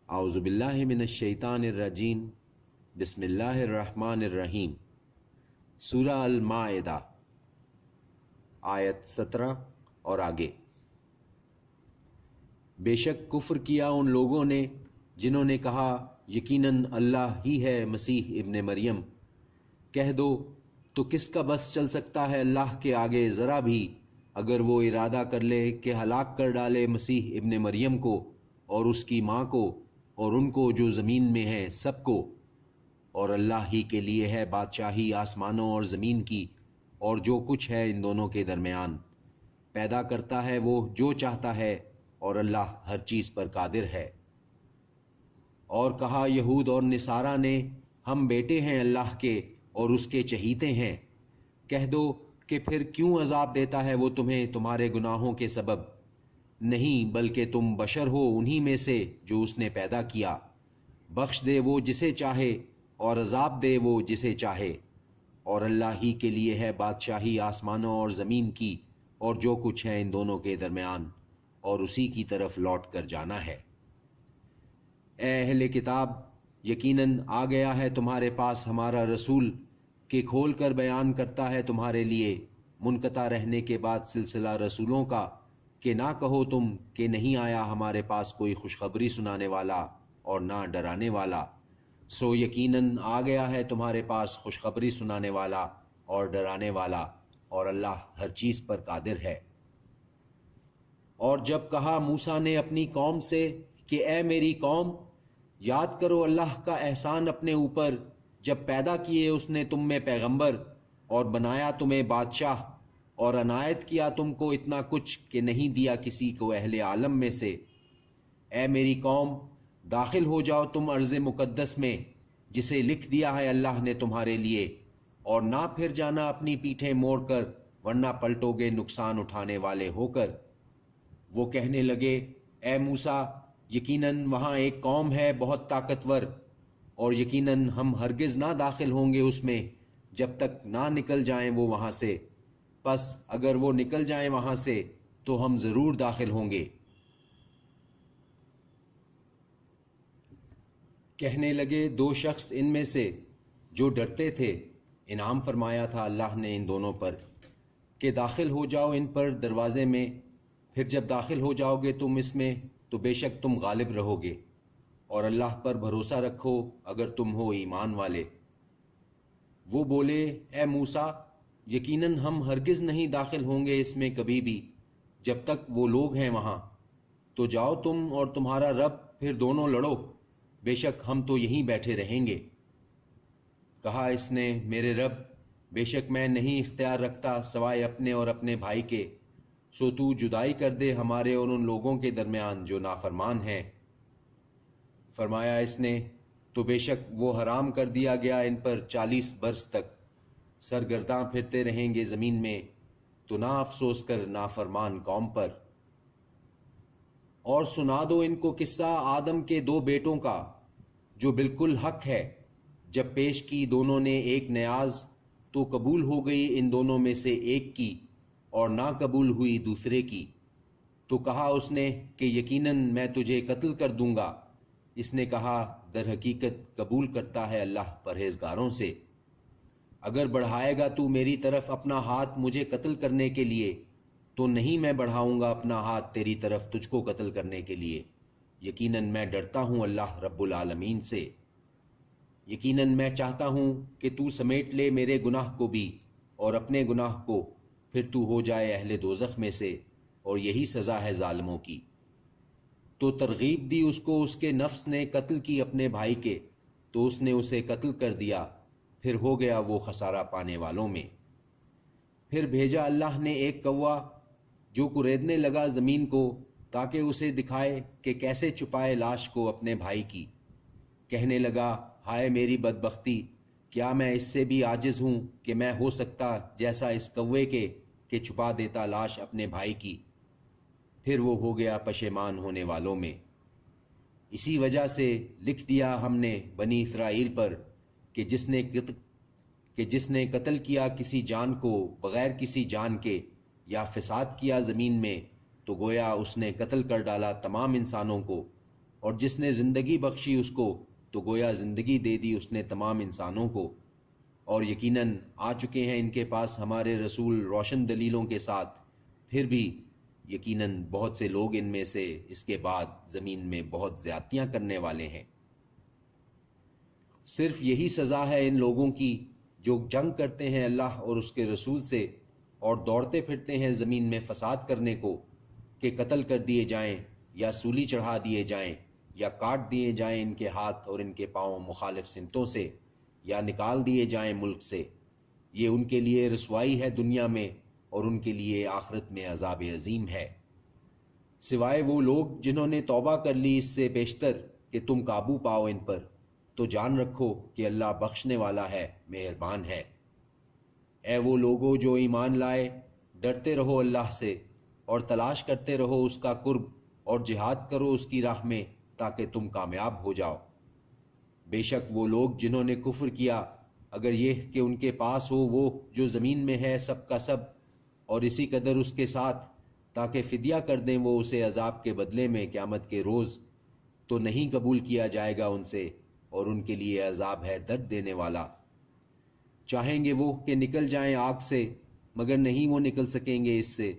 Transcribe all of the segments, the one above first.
اعوذ باللہ من الشیطان الرجیم، بسم اللہ الرحمن الرحیم۔ سورہ المائدہ، آیت 17 اور آگے۔ بے شک کفر کیا ان لوگوں نے جنہوں نے کہا یقیناً اللہ ہی ہے مسیح ابن مریم۔ کہہ دو تو کس کا بس چل سکتا ہے اللہ کے آگے ذرا بھی، اگر وہ ارادہ کر لے کہ ہلاک کر ڈالے مسیح ابن مریم کو اور اس کی ماں کو اور ان کو جو زمین میں ہیں سب کو، اور اللہ ہی کے لیے ہے بادشاہی آسمانوں اور زمین کی اور جو کچھ ہے ان دونوں کے درمیان۔ پیدا کرتا ہے وہ جو چاہتا ہے اور اللہ ہر چیز پر قادر ہے۔ اور کہا یہود اور نصارہ نے ہم بیٹے ہیں اللہ کے اور اس کے چہیتے ہیں۔ کہہ دو کہ پھر کیوں عذاب دیتا ہے وہ تمہیں تمہارے گناہوں کے سبب؟ نہیں بلکہ تم بشر ہو انہی میں سے جو اس نے پیدا کیا۔ بخش دے وہ جسے چاہے اور عذاب دے وہ جسے چاہے، اور اللہ ہی کے لیے ہے بادشاہی آسمانوں اور زمین کی اور جو کچھ ہے ان دونوں کے درمیان، اور اسی کی طرف لوٹ کر جانا ہے۔ اے اہل کتاب، یقیناً آ گیا ہے تمہارے پاس ہمارا رسول کہ کھول کر بیان کرتا ہے تمہارے لیے منقطع رہنے کے بعد سلسلہ رسولوں کا، کہ نہ کہو تم کہ نہیں آیا ہمارے پاس کوئی خوشخبری سنانے والا اور نہ ڈرانے والا۔ سو یقیناً آ گیا ہے تمہارے پاس خوشخبری سنانے والا اور ڈرانے والا، اور اللہ ہر چیز پر قادر ہے۔ اور جب کہا موسیٰ نے اپنی قوم سے کہ اے میری قوم، یاد کرو اللہ کا احسان اپنے اوپر جب پیدا کیے اس نے تم میں پیغمبر اور بنایا تمہیں بادشاہ، اور عنایت کیا تم کو اتنا کچھ کہ نہیں دیا کسی کو اہل عالم میں سے۔ اے میری قوم، داخل ہو جاؤ تم ارض مقدس میں جسے لکھ دیا ہے اللہ نے تمہارے لیے، اور نہ پھر جانا اپنی پیٹھیں موڑ کر ورنہ پلٹو گے نقصان اٹھانے والے ہو کر۔ وہ کہنے لگے اے موسیٰ، یقیناً وہاں ایک قوم ہے بہت طاقتور، اور یقیناً ہم ہرگز نہ داخل ہوں گے اس میں جب تک نہ نکل جائیں وہ وہاں سے، پس اگر وہ نکل جائیں وہاں سے تو ہم ضرور داخل ہوں گے۔ کہنے لگے دو شخص ان میں سے جو ڈرتے تھے، انعام فرمایا تھا اللہ نے ان دونوں پر کہ داخل ہو جاؤ ان پر دروازے میں، پھر جب داخل ہو جاؤ گے تم اس میں تو بے شک تم غالب رہو گے، اور اللہ پر بھروسہ رکھو اگر تم ہو ایمان والے۔ وہ بولے اے موسیٰ، یقیناً ہم ہرگز نہیں داخل ہوں گے اس میں کبھی بھی جب تک وہ لوگ ہیں وہاں، تو جاؤ تم اور تمہارا رب پھر دونوں لڑو، بے شک ہم تو یہیں بیٹھے رہیں گے۔ کہا اس نے میرے رب، بے شک میں نہیں اختیار رکھتا سوائے اپنے اور اپنے بھائی کے، سو تو جدائی کر دے ہمارے اور ان لوگوں کے درمیان جو نافرمان ہیں۔ فرمایا اس نے تو بے شک وہ حرام کر دیا گیا ان پر 40 برس تک سرگرداں پھرتے رہیں گے زمین میں، تو نہ افسوس کر نافرمان قوم پر۔ اور سنا دو ان کو قصہ آدم کے 2 بیٹوں کا جو بالکل حق ہے، جب پیش کی دونوں نے ایک نیاز تو قبول ہو گئی ان دونوں میں سے ایک کی اور نہ قبول ہوئی دوسرے کی، تو کہا اس نے کہ یقیناً میں تجھے قتل کر دوں گا۔ اس نے کہا در حقیقت قبول کرتا ہے اللہ پرہیزگاروں سے۔ اگر بڑھائے گا تو میری طرف اپنا ہاتھ مجھے قتل کرنے کے لیے تو نہیں میں بڑھاؤں گا اپنا ہاتھ تیری طرف تجھ کو قتل کرنے کے لیے، یقیناً میں ڈرتا ہوں اللہ رب العالمین سے۔ یقیناً میں چاہتا ہوں کہ تو سمیٹ لے میرے گناہ کو بھی اور اپنے گناہ کو، پھر تو ہو جائے اہل دوزخ میں سے، اور یہی سزا ہے ظالموں کی۔ تو ترغیب دی اس کو اس کے نفس نے قتل کی اپنے بھائی کے، تو اس نے اسے قتل کر دیا، پھر ہو گیا وہ خسارہ پانے والوں میں۔ پھر بھیجا اللہ نے ایک کوا جو کریدنے لگا زمین کو تاکہ اسے دکھائے کہ کیسے چھپائے لاش کو اپنے بھائی کی۔ کہنے لگا ہائے میری بدبختی، کیا میں اس سے بھی عاجز ہوں کہ میں ہو سکتا جیسا اس کوے کے کہ چھپا دیتا لاش اپنے بھائی کی۔ پھر وہ ہو گیا پشیمان ہونے والوں میں۔ اسی وجہ سے لکھ دیا ہم نے بنی اسرائیل پر کہ جس نے قتل کیا کسی جان کو بغیر کسی جان کے یا فساد کیا زمین میں، تو گویا اس نے قتل کر ڈالا تمام انسانوں کو، اور جس نے زندگی بخشی اس کو تو گویا زندگی دے دی اس نے تمام انسانوں کو، اور یقیناً آ چکے ہیں ان کے پاس ہمارے رسول روشن دلیلوں کے ساتھ، پھر بھی یقیناً بہت سے لوگ ان میں سے اس کے بعد زمین میں بہت زیادتیاں کرنے والے ہیں۔ صرف یہی سزا ہے ان لوگوں کی جو جنگ کرتے ہیں اللہ اور اس کے رسول سے اور دوڑتے پھرتے ہیں زمین میں فساد کرنے کو، کہ قتل کر دیے جائیں یا سولی چڑھا دیے جائیں یا کاٹ دیے جائیں ان کے ہاتھ اور ان کے پاؤں مخالف سمتوں سے، یا نکال دیے جائیں ملک سے۔ یہ ان کے لیے رسوائی ہے دنیا میں، اور ان کے لیے آخرت میں عذاب عظیم ہے۔ سوائے وہ لوگ جنہوں نے توبہ کر لی اس سے بیشتر کہ تم قابو پاؤ ان پر، تو جان رکھو کہ اللہ بخشنے والا ہے، مہربان ہے۔ اے وہ لوگو جو ایمان لائے، ڈرتے رہو اللہ سے اور تلاش کرتے رہو اس کا قرب اور جہاد کرو اس کی راہ میں تاکہ تم کامیاب ہو جاؤ۔ بے شک وہ لوگ جنہوں نے کفر کیا، اگر یہ کہ ان کے پاس ہو وہ جو زمین میں ہے سب کا سب، اور اسی قدر اس کے ساتھ، تاکہ فدیہ کر دیں وہ اسے عذاب کے بدلے میں قیامت کے روز، تو نہیں قبول کیا جائے گا ان سے، اور ان کے لیے عذاب ہے درد دینے والا۔ چاہیں گے وہ کہ نکل جائیں آگ سے، مگر نہیں وہ نکل سکیں گے اس سے،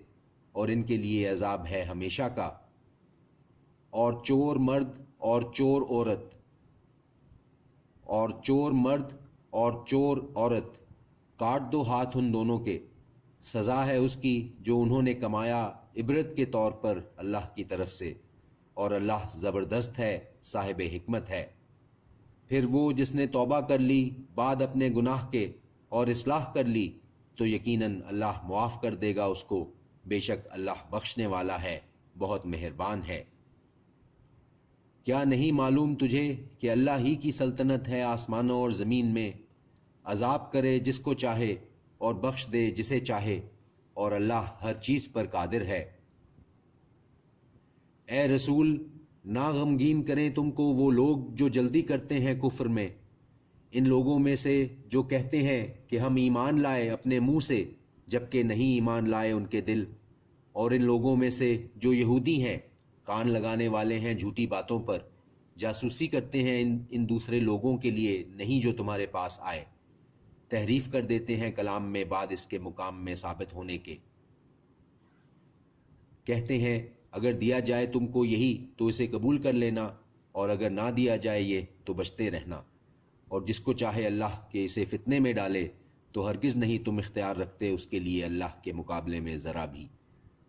اور ان کے لیے عذاب ہے ہمیشہ کا۔ اور چور مرد اور چور عورت، اور چور مرد اور چور عورت، کاٹ دو ہاتھ ان دونوں کے، سزا ہے اس کی جو انہوں نے کمایا عبرت کے طور پر اللہ کی طرف سے، اور اللہ زبردست ہے، صاحب حکمت ہے۔ پھر وہ جس نے توبہ کر لی بعد اپنے گناہ کے اور اصلاح کر لی تو یقیناً اللہ معاف کر دے گا اس کو، بے شک اللہ بخشنے والا ہے، بہت مہربان ہے۔ کیا نہیں معلوم تجھے کہ اللہ ہی کی سلطنت ہے آسمانوں اور زمین میں، عذاب کرے جس کو چاہے اور بخش دے جسے چاہے، اور اللہ ہر چیز پر قادر ہے۔ اے رسول، نہ غمگین کریں تم کو وہ لوگ جو جلدی کرتے ہیں کفر میں، ان لوگوں میں سے جو کہتے ہیں کہ ہم ایمان لائے اپنے منہ سے جبکہ نہیں ایمان لائے ان کے دل، اور ان لوگوں میں سے جو یہودی ہیں، کان لگانے والے ہیں جھوٹی باتوں پر، جاسوسی کرتے ہیں ان دوسرے لوگوں کے لیے نہیں جو تمہارے پاس آئے، تحریف کر دیتے ہیں کلام میں بعد اس کے مقام میں ثابت ہونے کے۔ کہتے ہیں اگر دیا جائے تم کو یہی تو اسے قبول کر لینا، اور اگر نہ دیا جائے یہ تو بچتے رہنا، اور جس کو چاہے اللہ کہ اسے فتنے میں ڈالے تو ہرگز نہیں تم اختیار رکھتے اس کے لیے اللہ کے مقابلے میں ذرا بھی۔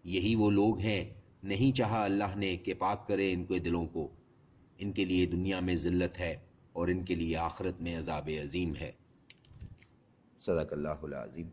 یہی وہ لوگ ہیں، نہیں چاہا اللہ نے کہ پاک کرے ان کے دلوں کو، ان کے لیے دنیا میں ذلت ہے اور ان کے لیے آخرت میں عذاب عظیم ہے۔ صدق اللہ العظیم۔